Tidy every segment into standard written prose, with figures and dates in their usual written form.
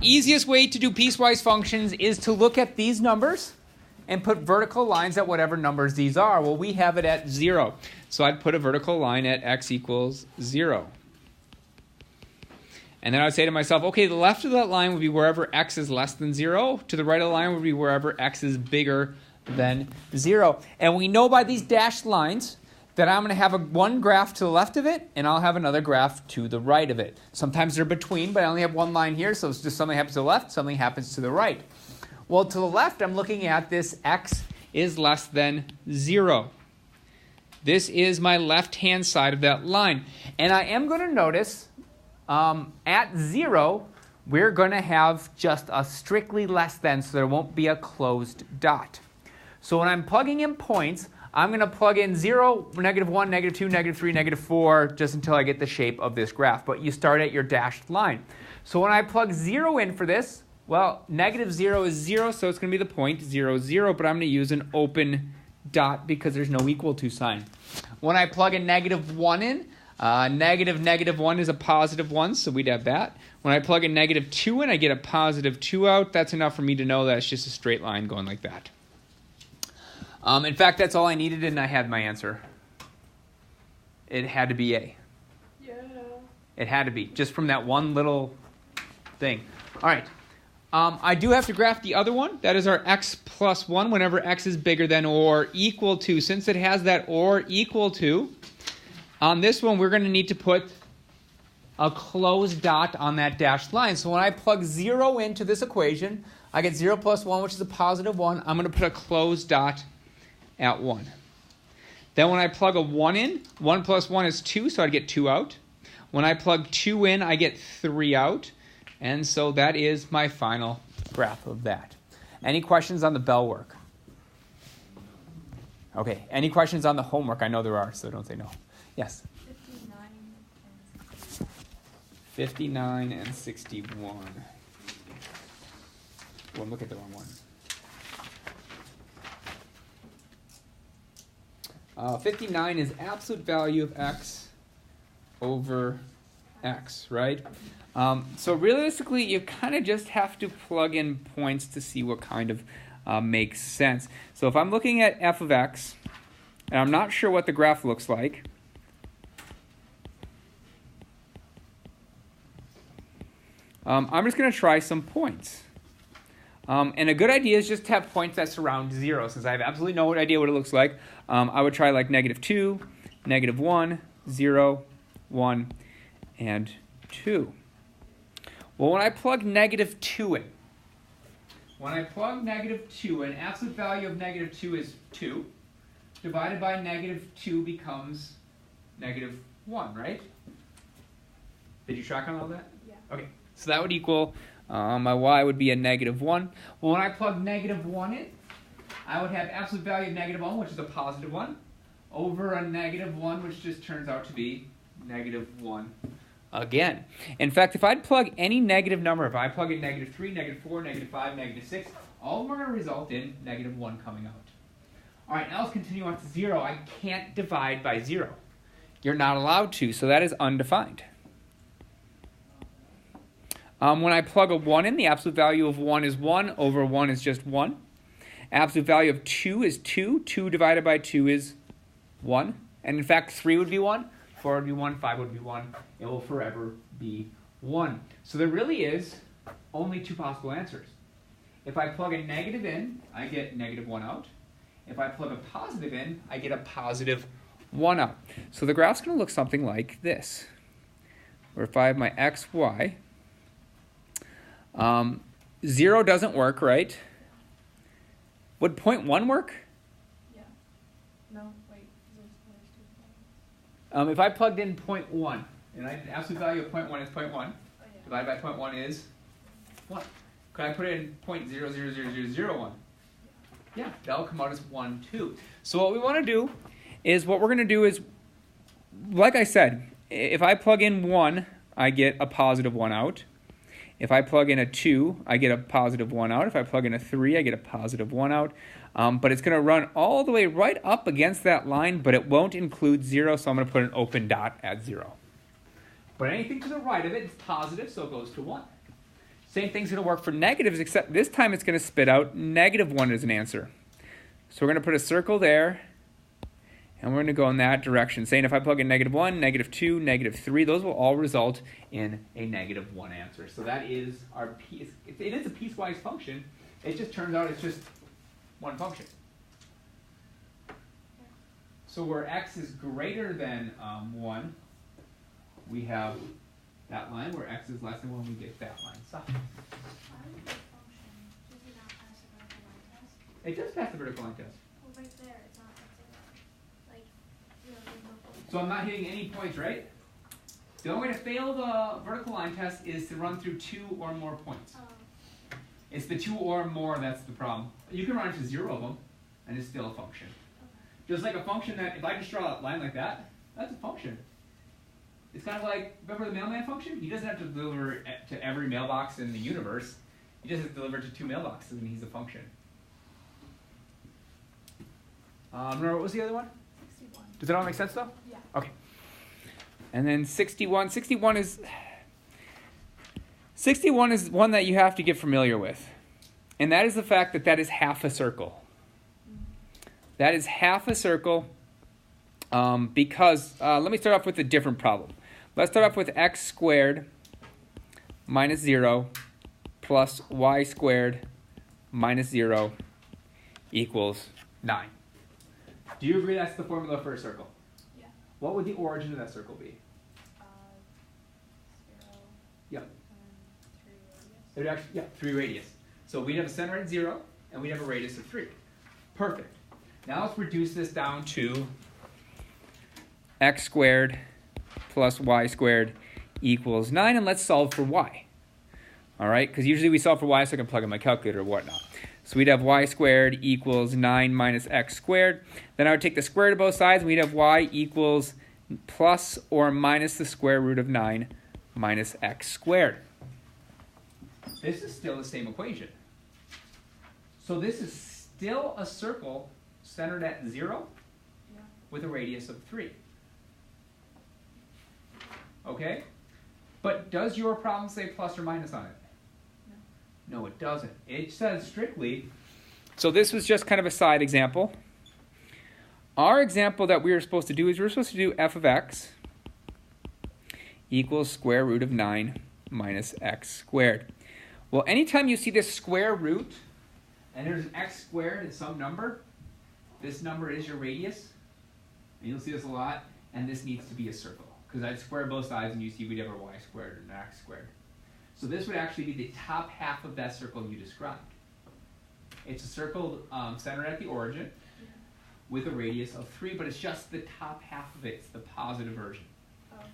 Easiest way to do piecewise functions is to look at these numbers and put vertical lines at whatever numbers these are. Well, we have it at 0. So I'd put a vertical line at x equals 0. And then I would say to myself, okay, the left of that line would be wherever x is less than 0. To the right of the line would be wherever x is bigger than 0. And we know by these dashed lines that I'm going to have one graph to the left of it, and I'll have another graph to the right of it. Sometimes they're between, but I only have one line here, so it's just something happens to the left, something happens to the right. Well, to the left, I'm looking at this x is less than 0. This is my left-hand side of that line. And I am going to notice at 0, we're going to have just a strictly less than, so there won't be a closed dot. So when I'm plugging in points, I'm going to plug in 0, -1, -2, -3, -4, just until I get the shape of this graph. But you start at your dashed line. So when I plug 0 in for this, well, -0 is 0, so it's going to be the point 0, 0. But I'm going to use an open dot because there's no equal to sign. When I plug a -1 in, -1 is a positive 1, so we'd have that. When I plug a -2 in, I get a positive 2 out. That's enough for me to know that it's just a straight line going like that. In fact, that's all I needed, and I had my answer. It had to be A. Yeah. It had to be, just from that one little thing. All right. I do have to graph the other one. That is our x plus 1 whenever x is bigger than or equal to. Since it has that or equal to, on this one, we're going to need to put a closed dot on that dashed line. So when I plug 0 into this equation, I get 0 plus 1, which is a positive 1. I'm going to put a closed dot at 1. Then when I plug a 1 in, 1 plus 1 is 2, so I'd get 2 out. When I plug 2 in, I get 3 out. And so that is my final graph of that. Any questions on the bell work? Okay, any questions on the homework? I know there are, so don't say no. Yes? 59 and 61. Well, look at the wrong one. 59 is absolute value of x over x, right? So realistically, you kind of just have to plug in points to see what kind of makes sense. So if I'm looking at f of x, and I'm not sure what the graph looks like, I'm just going to try some points. And a good idea is just to have points that surround 0. Since I have absolutely no idea what it looks like, I would try like -2, -1, 0, 1, and 2. Well, when I plug -2 in, absolute value of -2 is 2. Divided by -2 becomes -1, right? Did you track on all that? Yeah. Okay, so that would equal, my y would be a -1. Well, when I plug -1 in, I would have absolute value of -1, which is a positive 1, over a -1, which just turns out to be -1 again. In fact, if I'd plug any negative number, if I plug in -3, -4, -5, -6, all of them are going to result in -1 coming out. All right, now let's continue on to 0. I can't divide by 0. You're not allowed to, so that is undefined. When I plug a 1 in, the absolute value of 1 is 1, over 1 is just 1. Absolute value of 2 is 2. 2 divided by 2 is 1. And in fact, 3 would be 1, 4 would be 1, 5 would be 1. It will forever be 1. So there really is only 2 possible answers. If I plug a negative in, I get -1 out. If I plug a positive in, I get a positive 1 out. So the graph's going to look something like this. Where if I have my x, y, 0 doesn't work, right? Would 0.1 work? Yeah. No, wait. If I plugged in 0.1, and the absolute value of 0.1 is 0.1, Oh, yeah. divided by 0.1 is 1. Could I put in 0.000001? Yeah, that'll come out as 1, 2. So what we want to do is, like I said, if I plug in 1, I get a positive 1 out. If I plug in a 2, I get a positive 1 out. If I plug in a 3, I get a positive 1 out. But it's going to run all the way right up against that line, but it won't include 0, so I'm going to put an open dot at 0. But anything to the right of it is positive, so it goes to 1. Same thing's going to work for negatives, except this time it's going to spit out -1 as an answer. So we're going to put a circle there, and we're going to go in that direction, saying if I plug in -1, -2, -3, those will all result in a -1 answer. So that is our piece. It is a piecewise function. It just turns out it's just one function. So where x is greater than 1, we have that line. Where x is less than 1, we get that line. So Why would the function, does it not pass the vertical line test? it does pass the vertical line test. Well, right there, it's not at 0. Like, there's no point. So I'm not hitting any points, right? The only way to fail the vertical line test is to run through 2 or more points. It's the 2 or more that's the problem. You can run into 0 of them, and it's still a function. Just like a function that, if I just draw a line like that, that's a function. It's kind of like, remember the mailman function? He doesn't have to deliver to every mailbox in the universe. He just has to deliver to 2 mailboxes, and he's a function. Remember, what was the other one? 61. Does that all make sense, though? Yeah. Okay. And then 61. 61 is one that you have to get familiar with. And that is the fact that that is half a circle. That is half a circle because, let me start off with a different problem. Let's start off with x squared minus 0 plus y squared minus 0 equals 9. Do you agree that's the formula for a circle? Yeah. What would the origin of that circle be? 0. Yeah. And 3 radius. It would actually, yeah, 3 radius. So we'd have a center at 0, and we'd have a radius of 3. Perfect. Now let's reduce this down to x squared plus y squared equals 9, and let's solve for y. All right, because usually we solve for y so I can plug in my calculator or whatnot. So we'd have y squared equals 9 minus x squared. Then I would take the square root of both sides, and we'd have y equals plus or minus the square root of 9 minus x squared. This is still the same equation. So this is still a circle centered at 0 Yeah. with a radius of 3. Okay? But does your problem say plus or minus on it? No, it doesn't. It says strictly, so this was just kind of a side example. Our example that we were supposed to do is we're supposed to do f of x equals square root of 9 minus x squared. Well, anytime you see this square root, and there's an x squared in some number, this number is your radius, and you'll see this a lot, and this needs to be a circle, because I'd square both sides, and you see we'd have a y squared and an x squared. So this would actually be the top half of that circle you described. It's a circle centered at the origin with a radius of 3, but it's just the top half of it. It's the positive version. Oh, okay.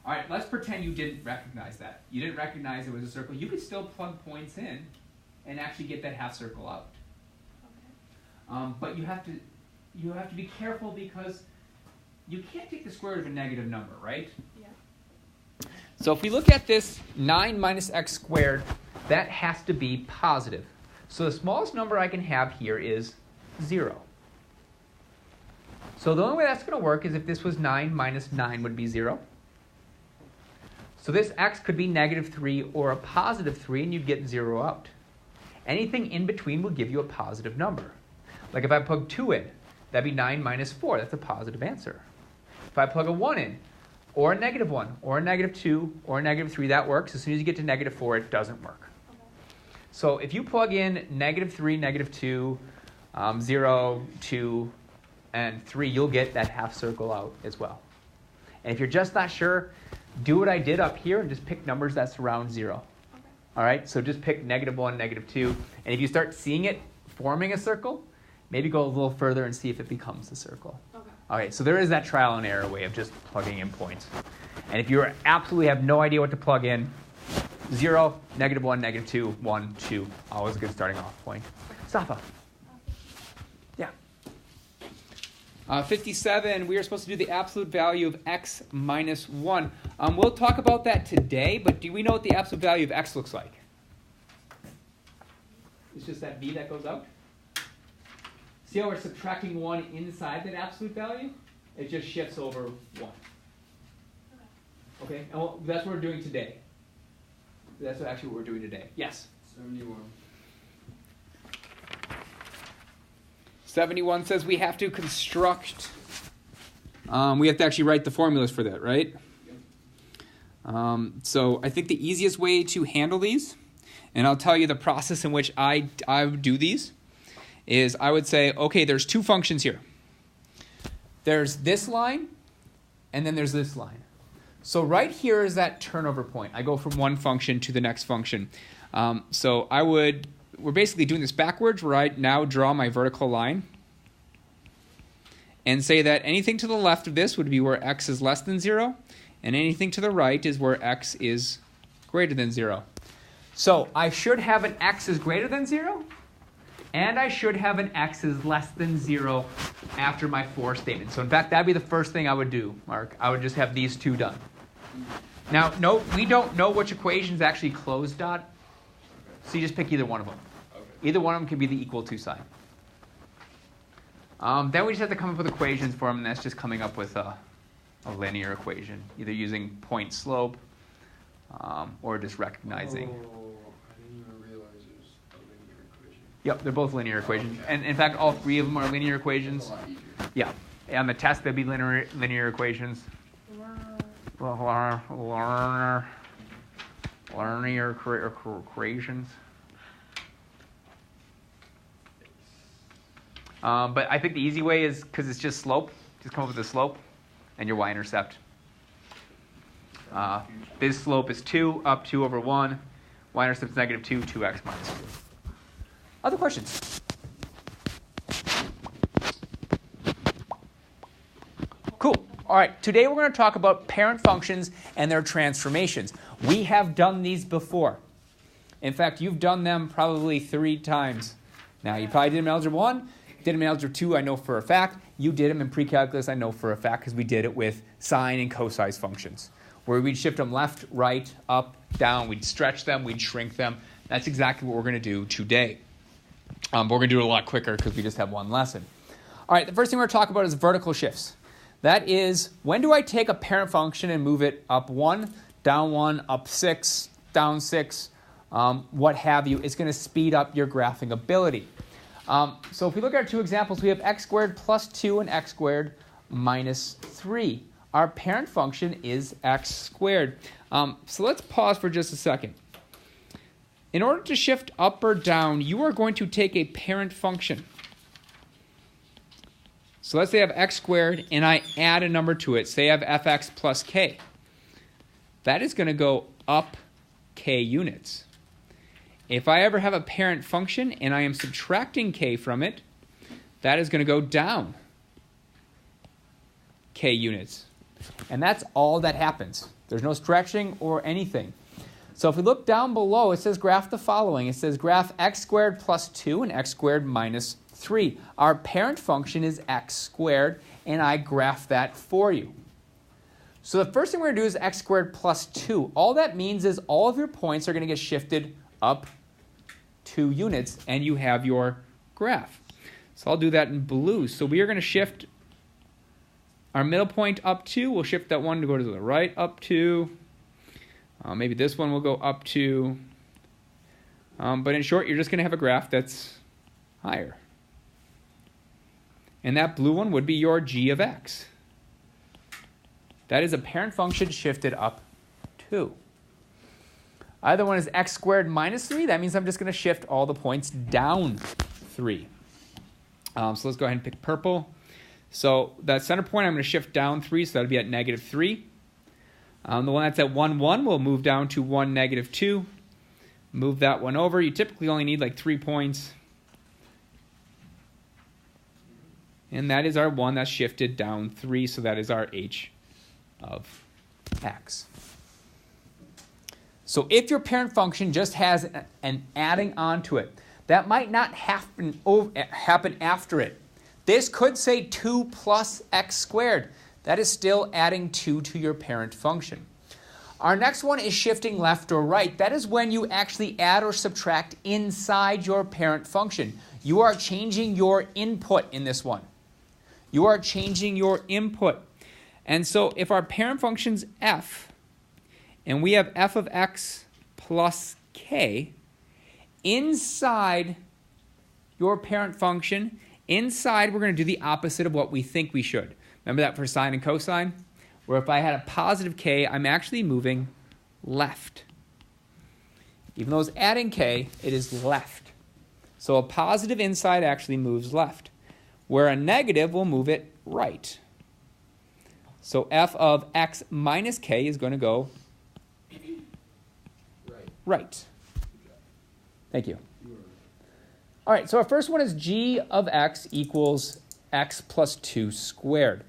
All right, let's pretend you didn't recognize that. You didn't recognize it was a circle. You could still plug points in and actually get that half circle out. Okay. But you have to be careful because you can't take the square root of a negative number, right? Yeah. So if we look at this 9 minus x squared, that has to be positive. So the smallest number I can have here is 0. So the only way that's going to work is if this was 9 minus 9 would be 0. So this x could be -3 or a +3, and you'd get 0 out. Anything in between will give you a positive number. Like if I plug 2 in, that'd be 9 minus 4. That's a positive answer. If I plug a 1 in, or a -1, or a -2, or a -3, that works. As soon as you get to -4, it doesn't work. Okay. So if you plug in -3, -2, 0, 2, and 3, you'll get that half circle out as well. And if you're just not sure, do what I did up here and just pick numbers that surround 0. Okay. All right, so just pick -1, -2, and if you start seeing it forming a circle, maybe go a little further and see if it becomes a circle. Okay. Okay, so there is that trial and error way of just plugging in points. And if you absolutely have no idea what to plug in, 0, -1, -2, 1, 2, always a good starting off point. Safa. Yeah. 57, we are supposed to do the absolute value of x minus 1. We'll talk about that today, but do we know what the absolute value of x looks like? It's just that v that goes out. See how we're subtracting 1 inside that absolute value? It just shifts over 1. Okay, and that's what we're doing today. That's actually what we're doing today. Yes? 71. 71 says we have to construct, we have to actually write the formulas for that, right? So I think the easiest way to handle these, and I'll tell you the process in which I would do these, is I would say, okay, there's two functions here. There's this line, and then there's this line. So right here is that turnover point. I go from one function to the next function. So we're basically doing this backwards, where I now draw my vertical line and say that anything to the left of this would be where x is less than 0, and anything to the right is where x is greater than 0. So I should have an x is greater than 0, and I should have an x is less than 0 after my for statement. So in fact, that'd be the first thing I would do, Mark. I would just have these two done. Now, note, we don't know which equations actually close dot, so you just pick either one of them. Okay. Either one of them can be the equal to sign. Then we just have to come up with equations for them, and that's just coming up with a linear equation, either using point slope or just recognizing. Oh, I didn't even realize it was a linear equation. Yep, they're both linear equations. Okay. And in fact, all three of them are linear It's equations. a lot easier. Yeah. On the test, they'd be linear equations. Linear equations. But I think the easy way is, because it's just slope, just come up with a slope and your y-intercept. This slope is 2, up 2 over 1. Y-intercept is negative 2, 2x minus 2. Other questions? Cool. All right, today we're going to talk about parent functions and their transformations. We have done these before. In fact, you've done them probably 3 times. Now, you probably did them in Algebra 1, did them in Algebra 2, I know for a fact. You did them in Precalculus, I know for a fact, because we did it with sine and cosine functions, where we'd shift them left, right, up, down. We'd stretch them, we'd shrink them. That's exactly what we're going to do today. But we're going to do it a lot quicker because we just have one lesson. All right, the first thing we're going to talk about is vertical shifts. That is, when do I take a parent function and move it up 1, down 1, up 6, down 6, what have you? It's going to speed up your graphing ability. So if we look at our 2 examples, we have x squared plus 2 and x squared minus 3. Our parent function is x squared. So let's pause for just a second. In order to shift up or down, you are going to take a parent function. So let's say I have x squared and I add a number to it. Say I have fx plus k. That is going to go up k units. If I ever have a parent function and I am subtracting k from it, that is going to go down k units. And that's all that happens. There's no stretching or anything. So if we look down below, it says graph the following. It says graph x squared plus 2 and x squared minus 3. Our parent function is x squared, and I graph that for you. So the first thing we're going to do is x squared plus 2. All that means is all of your points are going to get shifted up 2 units, and you have your graph. So I'll do that in blue. So we are going to shift our middle point up 2. We'll shift that one to go to the right up 2. Maybe this one will go up 2. But in short, you're just going to have a graph that's higher. And that blue one would be your g of x. That is a parent function shifted up 2. Either one is x squared minus 3. That means I'm just going to shift all the points down 3. So let's go ahead and pick purple. So that center point I'm going to shift down 3, so that would be at negative 3. The one that's at 1, 1 will move down to 1, negative 2. Move that one over. You typically only need like 3 points. And that is our one that's shifted down 3, so that is our h of x. So if your parent function just has an adding on to it, that might not happen after it. This could say 2 plus x squared. That is still adding 2 to your parent function. Our next one is shifting left or right. That is when you actually add or subtract inside your parent function. You are changing your input in this one. You are changing your input. And so if our parent function's f, and we have f of x plus k inside your parent function. Inside, we're going to do the opposite of what we think we should. Remember that for sine and cosine? Where if I had a positive k, I'm actually moving left. Even though it's adding k, it is left. So a positive inside actually moves left, where a negative will move it right. So f of x minus k is going to go right. Thank you. All right, so our first one is g of x equals x plus 2 squared.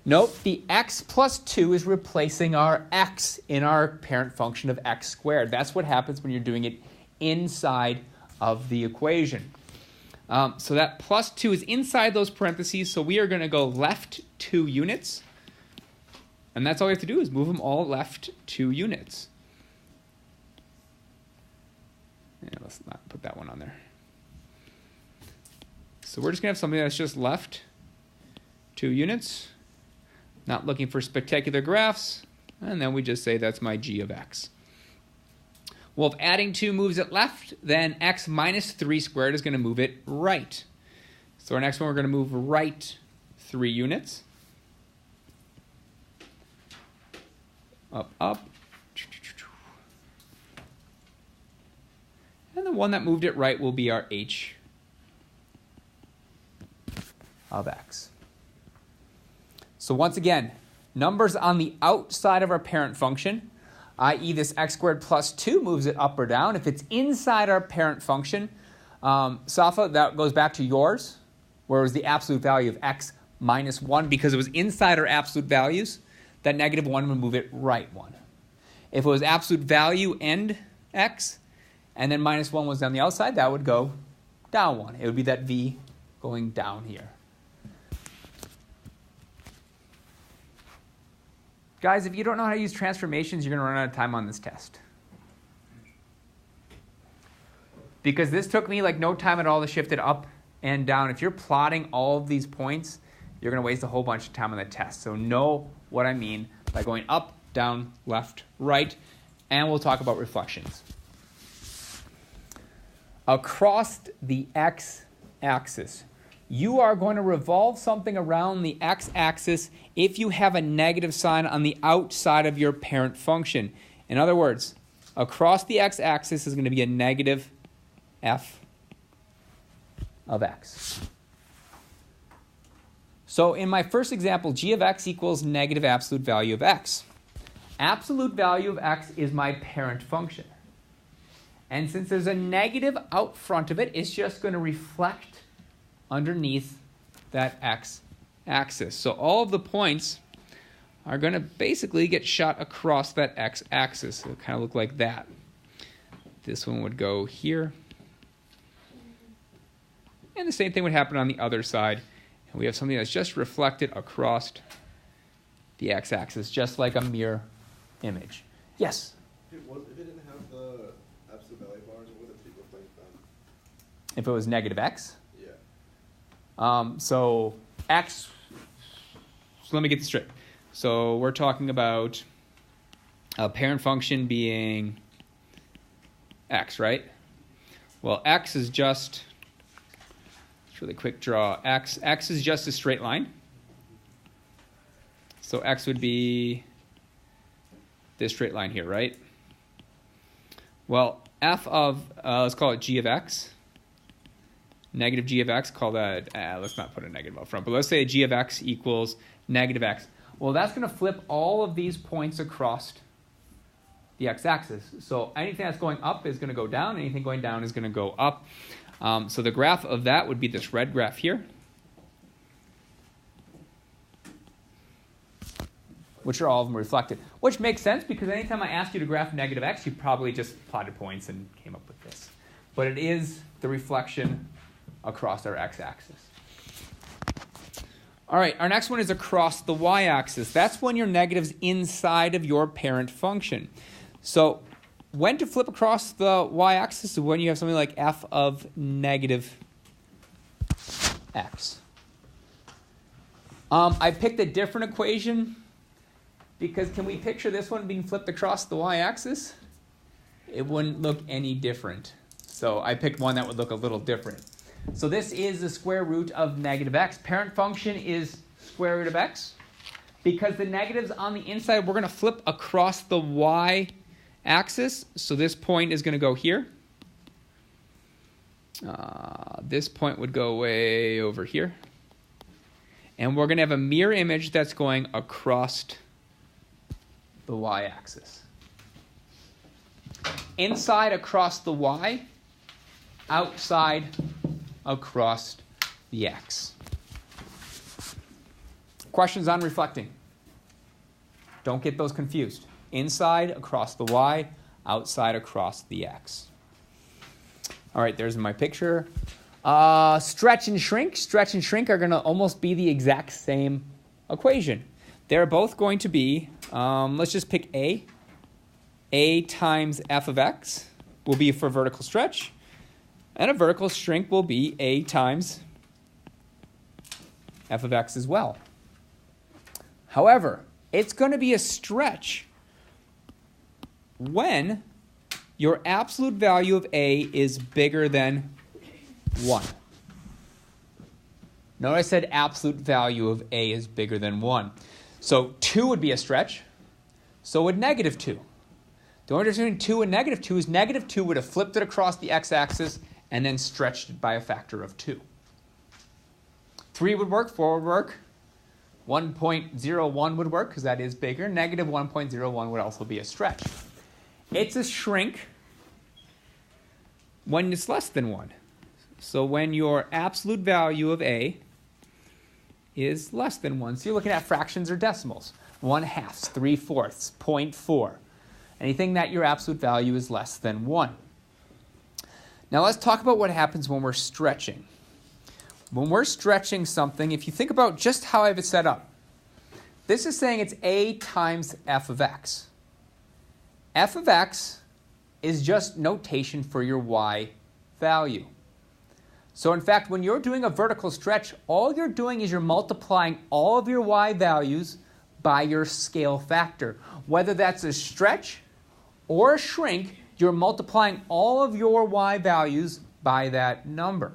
Note the x plus 2 is replacing our x in our parent function of x squared. That's what happens when you're doing it inside of the equation. So that plus 2 is inside those parentheses, so we are going to go left 2 units. And that's all we have to do is move them all left 2 units. Yeah, let's not put that one on there. So we're just going to have something that's just left 2 units. Not looking for spectacular graphs. And then we just say that's my g of x. Well, if adding 2 moves it left, then x minus 3 squared is going to move it right. So our next one, we're going to move right 3 units. Up, up. And the one that moved it right will be our h of x. So once again, numbers on the outside of our parent function, i.e. this x squared plus 2 moves it up or down. If it's inside our parent function, Safa, that goes back to yours, where it was the absolute value of x minus 1. Because it was inside our absolute values, that negative 1 would move it right 1. If it was absolute value and x, and then minus 1 was on the outside, that would go down 1. It would be that v going down here. Guys, if you don't know how to use transformations, you're going to run out of time on this test. Because this took me like no time at all to shift it up and down. If you're plotting all of these points, you're going to waste a whole bunch of time on the test. So know what I mean by going up, down, left, right, and we'll talk about reflections. Across the x-axis, you are going to revolve something around the x-axis if you have a negative sign on the outside of your parent function. In other words, across the x-axis is going to be a negative f of x. So in my first example, g of x equals negative absolute value of x. Absolute value of x is my parent function. And since there's a negative out front of it, it's just going to reflect underneath that x-axis. So all of the points are going to basically get shot across that x-axis. It'll kind of look like that. This one would go here. And the same thing would happen on the other side. And we have something that's just reflected across the x-axis, just like a mirror image. Yes? If it didn't have the absolute value bars, what would it look like then? If it was negative x? Yeah. So x, so let me get this straight. So we're talking about a parent function being x, right? Well, x is just, it's really quick draw. X is just a straight line. So x would be this straight line here, right? Well, f of, let's call it g of x. Negative g of x, call that, let's not put a negative up front, but let's say g of x equals negative x. Well, that's going to flip all of these points across the x-axis. So anything that's going up is going to go down. Anything going down is going to go up. So the graph of that would be this red graph here, which are all of them reflected. Which makes sense because anytime I asked you to graph negative x, you probably just plotted points and came up with this. But it is the reflection across our x-axis. All right, our next one is across the y-axis. That's when your negative's inside of your parent function. So when to flip across the y-axis is when you have something like f of negative x. I picked a different equation because can we picture this one being flipped across the y-axis? it wouldn't look any different. So I picked one that would look a little different. So this is the square root of negative x. Parent function is square root of x. Because the negative's on the inside, we're going to flip across the y-axis. So this point is going to go here. This point would go way over here. And we're going to have a mirror image that's going across the y-axis. Inside across the y, outside across the x. Questions on reflecting? Don't get those confused. Inside across the y, outside across the x. All right, there's my picture. Stretch and shrink. Stretch and shrink are going to almost be the exact same equation. They're both going to be, let's just pick A. A times f of x will be for vertical stretch. And a vertical shrink will be A times f of x as well. However, it's going to be a stretch when your absolute value of A is bigger than 1. Notice I said absolute value of A is bigger than 1. So 2 would be a stretch. So would negative 2. The only difference between 2 and negative 2 is negative 2 would have flipped it across the x-axis and then stretched it by a factor of 2. 3 would work, 4 would work. 1.01 would work because that is bigger. Negative 1.01 would also be a stretch. It's a shrink when it's less than 1. So when your absolute value of A is less than 1. So you're looking at fractions or decimals. 1/2, 3/4, 0.4. Anything that your absolute value is less than 1. Now let's talk about what happens when we're stretching. When we're stretching something, if you think about just how I have it set up, this is saying it's A times f of x. F of x is just notation for your y value. So in fact, when you're doing a vertical stretch, all you're doing is you're multiplying all of your y values by your scale factor. Whether that's a stretch or a shrink, you're multiplying all of your y values by that number.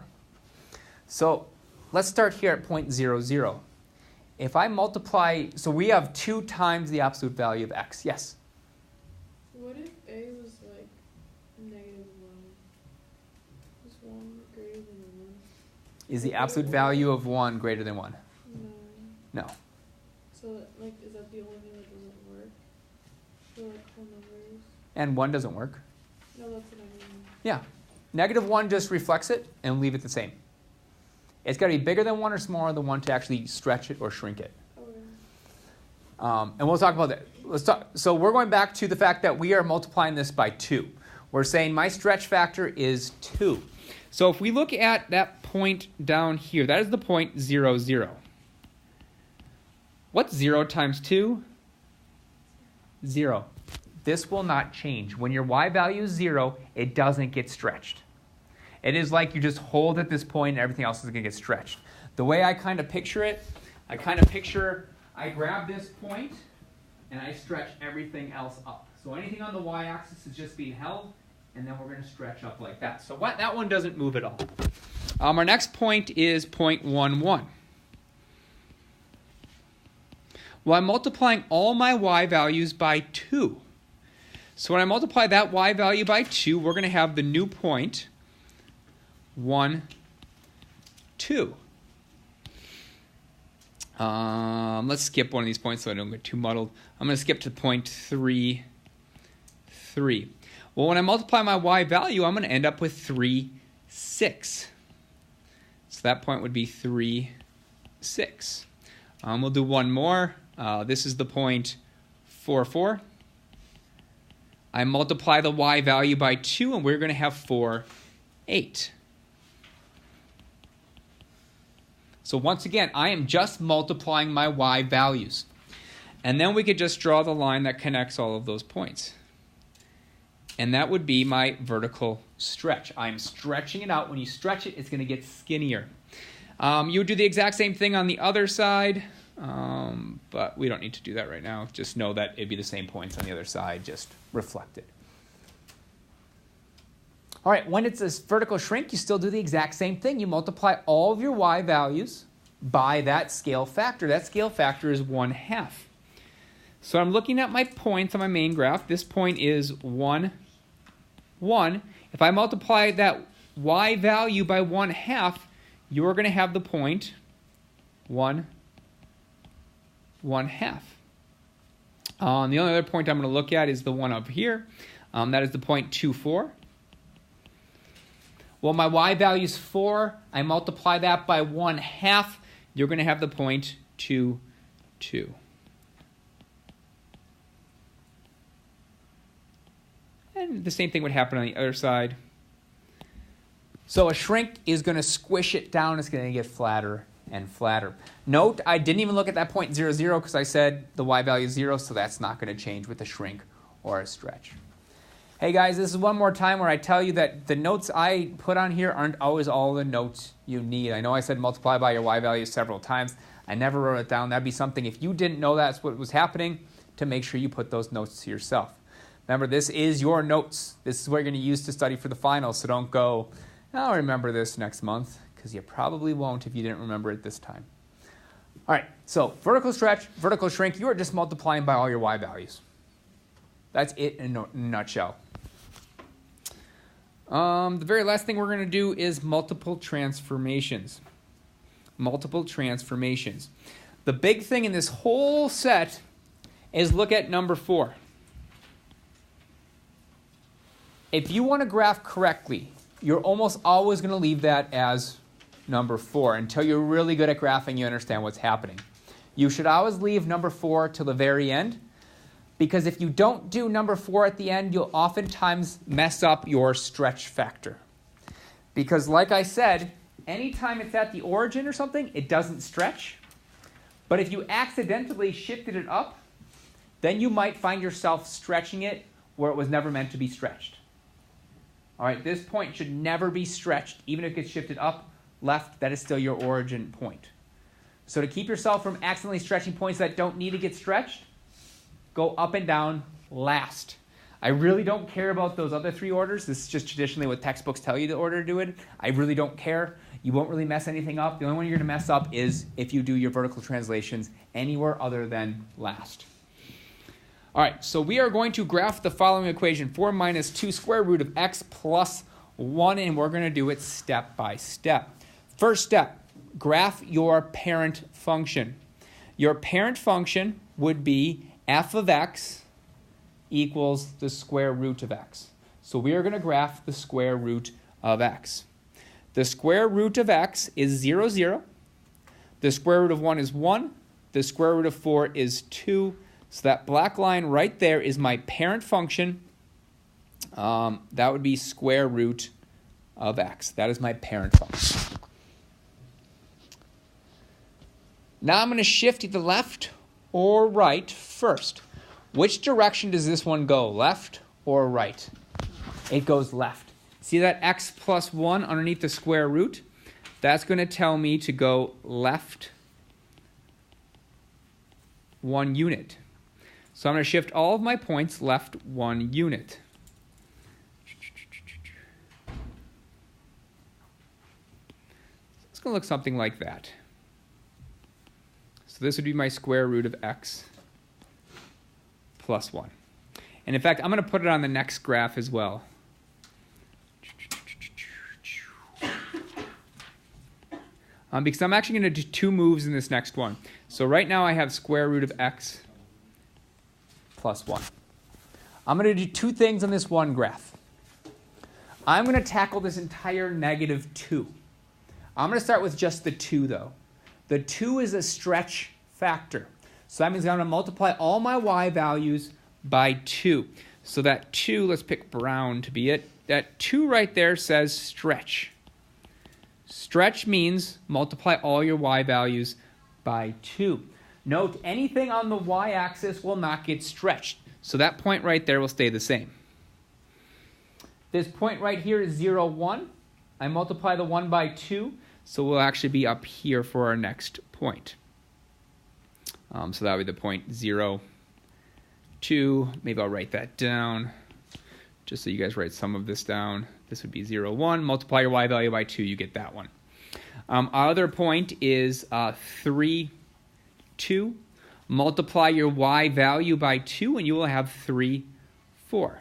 So let's start here at 0.00. If I multiply, so we have 2 times the absolute value of x. Yes? What if A was like negative 1? Is 1 greater than 1? Is the absolute value of 1 greater than 1? No. No. So, like, is that the only thing that doesn't work? For, like, whole numbers? And 1 doesn't work. No, that's what I mean. Yeah. Negative 1 just reflects it and leave it the same. It's got to be bigger than 1 or smaller than 1 to actually stretch it or shrink it. Okay. And we'll talk about that. So we're going back to the fact that we are multiplying this by 2. We're saying my stretch factor is 2. So if we look at that point down here, that is the point 0, 0. What's 0 times 2? 0. This will not change. When your y value is 0, it doesn't get stretched. It is like you just hold at this point and everything else is going to get stretched. The way I kind of picture it, I grab this point and I stretch everything else up. So anything on the y-axis is just being held, and then we're going to stretch up like that. So that one doesn't move at all. Our next point is 0.11. Well, I'm multiplying all my y values by 2. So when I multiply that y value by 2, we're going to have the new point 1, 2. Let's skip one of these points so I don't get too muddled. I'm going to skip to point 3, 3. Well, when I multiply my y value, I'm going to end up with 3, 6. So that point would be 3, 6. We'll do one more. This is the point 4, 4. I multiply the y value by 2, and we're going to have 4, 8. So once again, I am just multiplying my y values. And then we could just draw the line that connects all of those points. And that would be my vertical stretch. I'm stretching it out. When you stretch it, it's going to get skinnier. You would do the exact same thing on the other side, but we don't need to do that right now. Just know that it'd be the same points on the other side, just reflected. All right, when it's this vertical shrink, you still do the exact same thing. You multiply all of your y values by that scale factor. That scale factor is 1/2. So I'm looking at my points on my main graph. This point is 1, 1. If I multiply that y value by 1/2, you're going to have the point 1, 1/2. The only other point I'm going to look at is the one up here. That is the point 2, 4. Well, my y value is 4. I multiply that by 1/2. You're going to have the point 2, 2. And the same thing would happen on the other side. So a shrink is going to squish it down. It's going to get flatter and flatter. Note, I didn't even look at that point 0, 0 because I said the y value is 0, so that's not going to change with a shrink or a stretch. Hey guys, this is one more time where I tell you that the notes I put on here aren't always all the notes you need. I know I said multiply by your y value several times. I never wrote it down. That'd be something, if you didn't know that's what was happening, to make sure you put those notes to yourself. Remember, this is your notes. This is what you're going to use to study for the finals, so don't go, I'll remember this next month, because you probably won't if you didn't remember it this time. All right, so vertical stretch, vertical shrink, you are just multiplying by all your y values. That's it in a nutshell. The very last thing we're going to do is multiple transformations. Multiple transformations. The big thing in this whole set is look at number 4. If you want to graph correctly, you're almost always going to leave that as number 4 until you're really good at graphing, you understand what's happening. You should always leave number 4 till the very end, because if you don't do number 4 at the end, you'll oftentimes mess up your stretch factor. Because like I said, anytime it's at the origin or something, it doesn't stretch. But if you accidentally shifted it up, then you might find yourself stretching it where it was never meant to be stretched. All right, this point should never be stretched. Even if it gets shifted up, left, that is still your origin point. So to keep yourself from accidentally stretching points that don't need to get stretched, go up and down last. I really don't care about those other 3 orders. This is just traditionally what textbooks tell you the order to do it. I really don't care. You won't really mess anything up. The only one you're going to mess up is if you do your vertical translations anywhere other than last. All right, so we are going to graph the following equation, 4 minus 2 square root of x plus 1, and we're going to do it step by step. First step, graph your parent function. Your parent function would be f of x equals the square root of x. So we are going to graph the square root of x. The square root of x is 0, 0. The square root of 1 is 1. The square root of 4 is 2. So that black line right there is my parent function. That would be square root of x. That is my parent function. Now I'm going to shift either left or right first. Which direction does this one go, left or right? It goes left. See that x plus 1 underneath the square root? That's going to tell me to go left 1 unit. So I'm going to shift all of my points left 1 unit. It's going to look something like that. So this would be my square root of x plus 1. And in fact, I'm going to put it on the next graph as well. Because I'm actually going to do 2 moves in this next one. So right now I have square root of x plus 1. I'm going to do 2 things on this one graph. I'm going to tackle this entire negative 2. I'm going to start with just the 2 though. The 2 is a stretch factor. So that means I'm going to multiply all my y values by 2. So that 2, let's pick brown to be it. That 2 right there says stretch. Stretch means multiply all your y values by 2. Note, anything on the y-axis will not get stretched. So that point right there will stay the same. This point right here is 0, 1. I multiply the 1 by 2, so we'll actually be up here for our next point. So that would be the point 0, 2. Maybe I'll write that down. Just so you guys write some of this down. This would be 0, 1. Multiply your y value by 2, you get that one. Our other point is 3, 2. Multiply your y value by 2, and you will have 3, 4.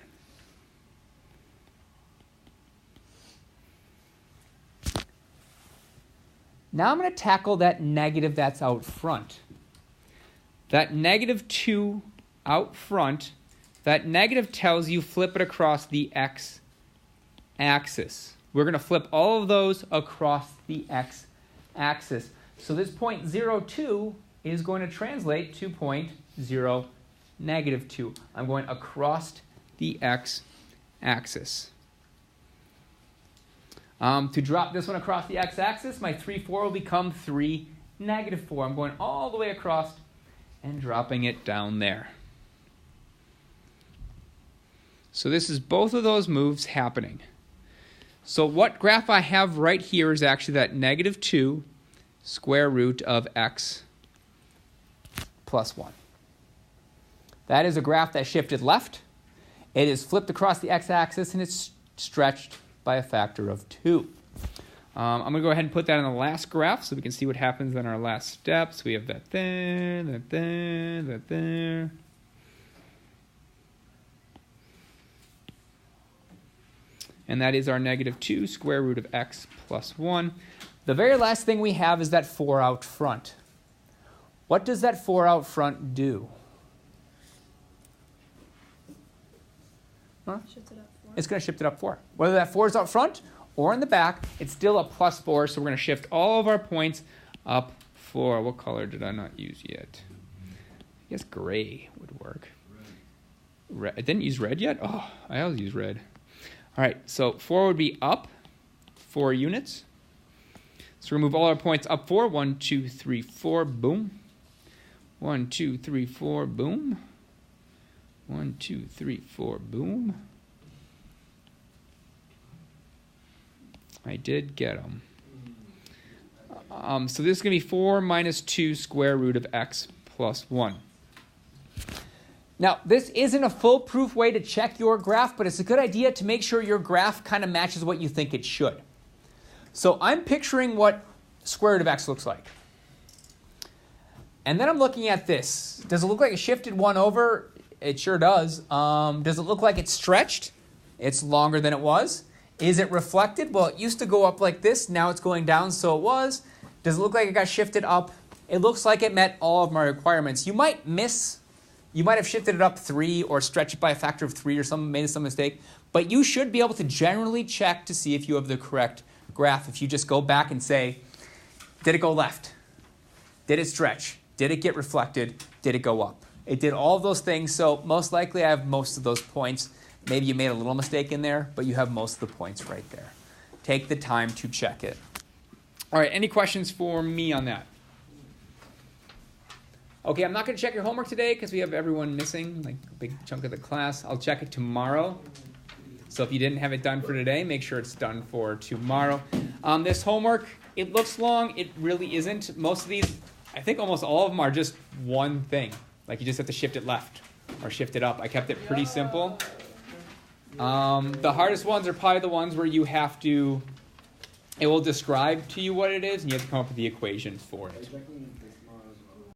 Now I'm going to tackle that negative that's out front. That negative 2 out front, that negative tells you flip it across the x-axis. We're going to flip all of those across the x-axis. So this point 0, 2 is going to translate to point 0, negative 2. I'm going across the x-axis. To drop this one across the x-axis, my 3, 4 will become 3, negative 4. I'm going all the way across and dropping it down there. So this is both of those moves happening. So what graph I have right here is actually that negative 2 square root of x plus 1. That is a graph that shifted left. It is flipped across the x-axis, and it's stretched by a factor of 2. I'm going to go ahead and put that in the last graph so we can see what happens in our last steps. We have that there, that there, that there. And that is our negative 2 square root of x plus 1. The very last thing we have is that 4 out front. What does that 4 out front do? Huh? Shift it up 4. It's going to shift it up 4. Whether that 4 is up front or in the back, it's still a plus 4, so we're going to shift all of our points up 4. What color did I not use yet? I guess gray would work. Red. I didn't use red yet? Oh, I always use red. All right, so 4 would be up 4 units. So we move all our points up 4. 1, 2, 3, 4, boom. 1, 2, 3, 4, boom. 1, 2, 3, 4, boom. I did get them. So this is going to be 4 minus 2 square root of x plus 1. Now, this isn't a foolproof way to check your graph, but it's a good idea to make sure your graph kind of matches what you think it should. So I'm picturing what square root of x looks like. And then I'm looking at this. Does it look like it shifted 1 over? It sure does. Does it look like it's stretched? It's longer than it was. Is it reflected? Well, it used to go up like this. Now it's going down, so it was. Does it look like it got shifted up? It looks like it met all of my requirements. You might have shifted it up 3 or stretched it by a factor of 3 or made some mistake. But you should be able to generally check to see if you have the correct graph. If you just go back and say, did it go left? Did it stretch? Did it get reflected? Did it go up? It did all of those things, so most likely I have most of those points. Maybe you made a little mistake in there, but you have most of the points right there. Take the time to check it. All right, any questions for me on that? Okay, I'm not going to check your homework today because we have everyone missing, like a big chunk of the class. I'll check it tomorrow. So if you didn't have it done for today, make sure it's done for tomorrow. This homework, it looks long. It really isn't. Most of these, I think almost all of them are just one thing. Like you just have to shift it left or shift it up. I kept it pretty simple. The hardest ones are probably the ones where you have to, it will describe to you what it is and you have to come up with the equation for it.